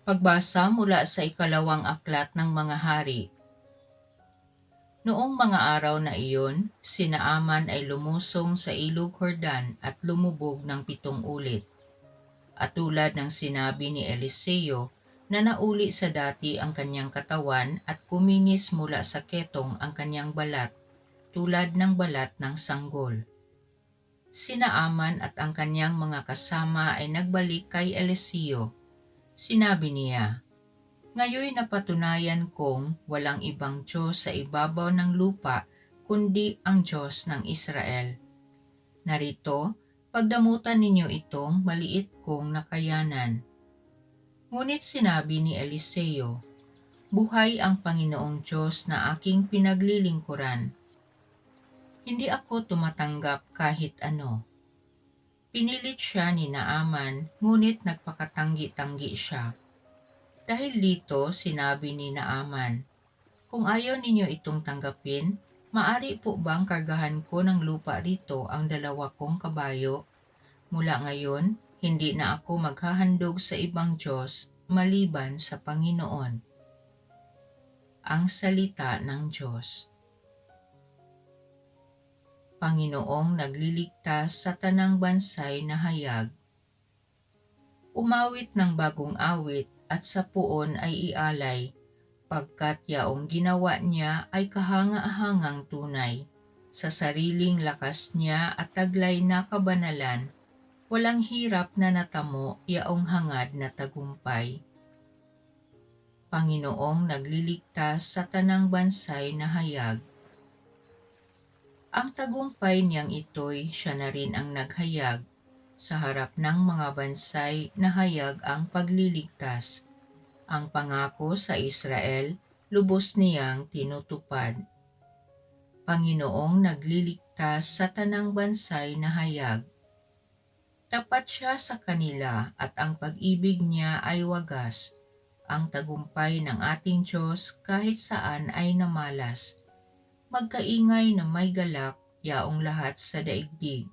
Pagbasa mula sa ikalawang aklat ng mga hari. Noong mga araw na iyon, si Naaman ay lumusong sa ilog Jordan at lumubog ng 7 ulit. At tulad ng sinabi ni Eliseo, na nauli sa dati ang kanyang katawan at kuminis mula sa ketong ang kanyang balat, tulad ng balat ng sanggol. Si Naaman at ang kanyang mga kasama ay nagbalik kay Eliseo. Sinabi niya, "Ngayoy napatunayan kong walang ibang Diyos sa ibabaw ng lupa kundi ang Diyos ng Israel. Narito, pagdamutan ninyo itong maliit kong nakayanan." Ngunit sinabi ni Eliseo, "Buhay ang Panginoong Diyos na aking pinaglilingkuran. Hindi ako tumatanggap kahit ano." Pinilit siya ni Naaman, ngunit nagpakatanggi-tanggi siya. Dahil dito, sinabi ni Naaman, "Kung ayaw ninyo itong tanggapin, maari po bang kargahan ko ng lupa rito ang 2 kong kabayo? Mula ngayon, hindi na ako maghahandog sa ibang Diyos maliban sa Panginoon." Ang salita ng Diyos. Panginoong nagliligtas sa tanang bansay na hayag. Umawit ng bagong awit at sa puon ay ialay, pagkat yaong ginawa niya ay kahanga-hangang tunay. Sa sariling lakas niya at taglay na kabanalan, walang hirap na natamo yaong hangad na tagumpay. Panginoong nagliligtas sa tanang bansay na hayag. Ang tagumpay niyang ito'y siya na rin ang naghayag. Sa harap ng mga bansay na hayag ang pagliligtas. Ang pangako sa Israel, lubos niyang tinutupad. Panginoong nagliligtas sa tanang bansay na hayag. Tapat siya sa kanila at ang pag-ibig niya ay wagas. Ang tagumpay ng ating Diyos kahit saan ay namalas. Magkaingay na may galak yaong lahat sa daigdig.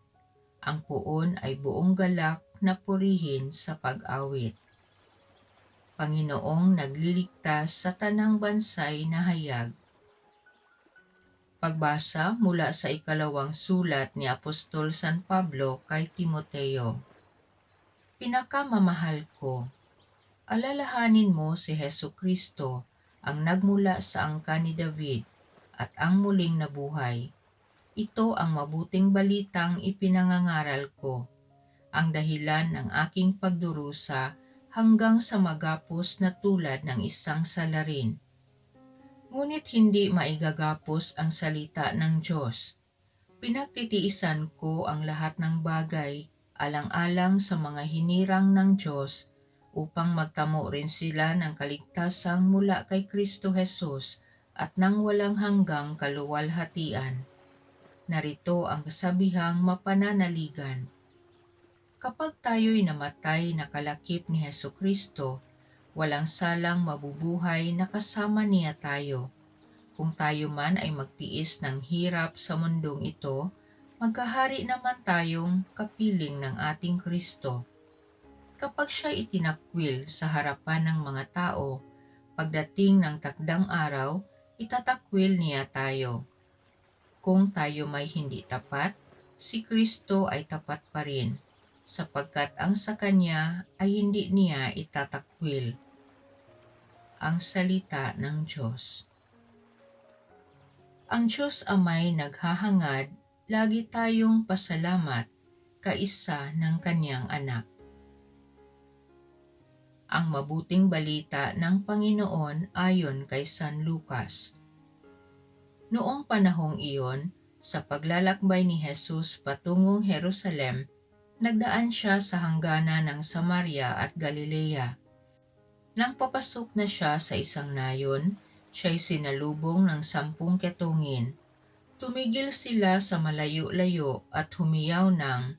Ang puon ay buong galak na purihin sa pag-awit. Panginoong nagliligtas sa tanang bansay na hayag. Pagbasa mula sa ikalawang sulat ni Apostol San Pablo kay Timoteo. Pinakamamahal ko, alalahanin mo si Hesukristo, ang nagmula sa angka ni David, at ang muling nabuhay. Ito ang mabuting balitang ipinangangaral ko, ang dahilan ng aking pagdurusa hanggang sa magapos na tulad ng isang salarin. Ngunit hindi maigagapos ang salita ng Diyos. Pinagtitiisan ko ang lahat ng bagay alang-alang sa mga hinirang ng Diyos upang magtamo rin sila ng kaligtasang mula kay Kristo Jesus at ng walang hanggang kaluwalhatian. Narito ang kasabihang mapananaligan. Kapag tayo'y namatay na kalakip ni Hesukristo, walang salang mabubuhay na kasama niya tayo. Kung tayo man ay magtiis ng hirap sa mundong ito, magkahari naman tayong kapiling ng ating Kristo. Kapag siya itinakwil sa harapan ng mga tao, pagdating ng takdang araw, itatakwil niya tayo. Kung tayo may hindi tapat, si Kristo ay tapat pa rin, sapagkat ang sa Kanya ay hindi niya itatakwil. Ang salita ng Diyos. Ang Diyos Ama'y naghahangad, lagi tayong pasalamat, kaisa ng Kanyang anak. Ang mabuting balita ng Panginoon ayon kay San Lucas. Noong panahong iyon, sa paglalakbay ni Jesus patungong Jerusalem, nagdaan siya sa hangganan ng Samaria at Galilea. Nang papasok na siya sa isang nayon, siya'y sinalubong ng 10 ketungin. Tumigil sila sa malayo-layo at humiyaw ng,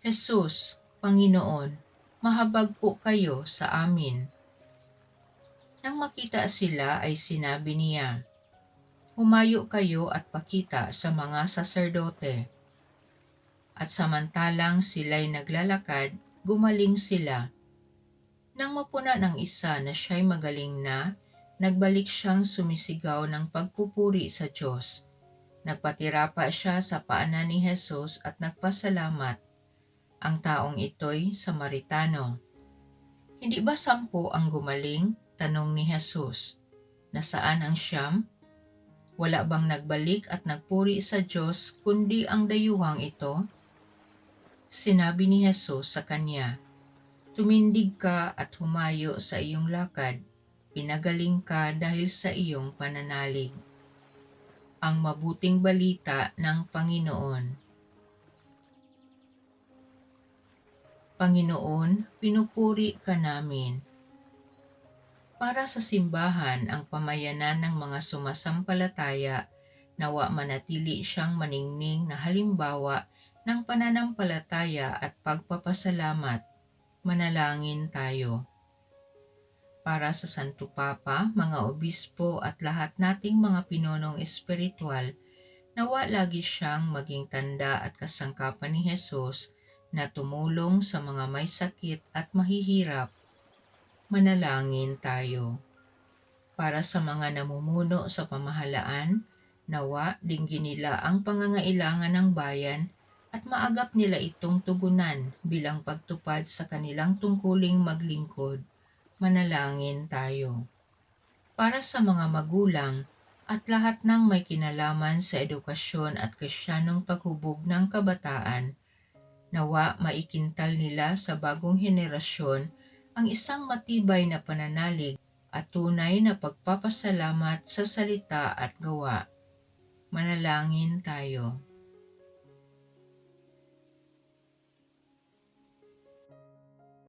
"Jesus, Panginoon, mahabag po kayo sa amin." Nang makita sila ay sinabi niya, "Humayo kayo at pakita sa mga saserdote." At samantalang sila'y naglalakad, gumaling sila. Nang mapuna ng isa na siya'y magaling na, nagbalik siyang sumisigaw ng pagpupuri sa Diyos. Nagpatira pa siya sa paanan ni Jesus at nagpasalamat. Ang taong ito'y Samaritano. Hindi ba 10 ang gumaling? Tanong ni Jesus. Nasaan ang 9? Wala bang nagbalik at nagpuri sa Diyos kundi ang dayuhang ito? Sinabi ni Jesus sa kanya, "Tumindig ka at humayo sa iyong lakad. Pinagaling ka dahil sa iyong pananalig." Ang mabuting balita ng Panginoon. Panginoon, pinupuri ka namin. Para sa simbahan, ang pamayanan ng mga sumasampalataya, nawa manatili siyang maningning na halimbawa ng pananampalataya at pagpapasalamat. Manalangin tayo. Para sa Santo Papa, mga obispo at lahat nating mga pinonong espiritual, nawa lagi siyang maging tanda at kasangkapan ni Jesus na tumulong sa mga may sakit at mahihirap. Manalangin tayo. Para sa mga namumuno sa pamahalaan, nawa dinggin nila ang pangangailangan ng bayan at maagap nila itong tugunan bilang pagtupad sa kanilang tungkuling maglingkod. Manalangin tayo. Para sa mga magulang at lahat ng may kinalaman sa edukasyon at Kristiyanong paghubog ng kabataan, nawa maikintal nila sa bagong henerasyon ang isang matibay na pananalig at tunay na pagpapasalamat sa salita at gawa. Manalangin tayo.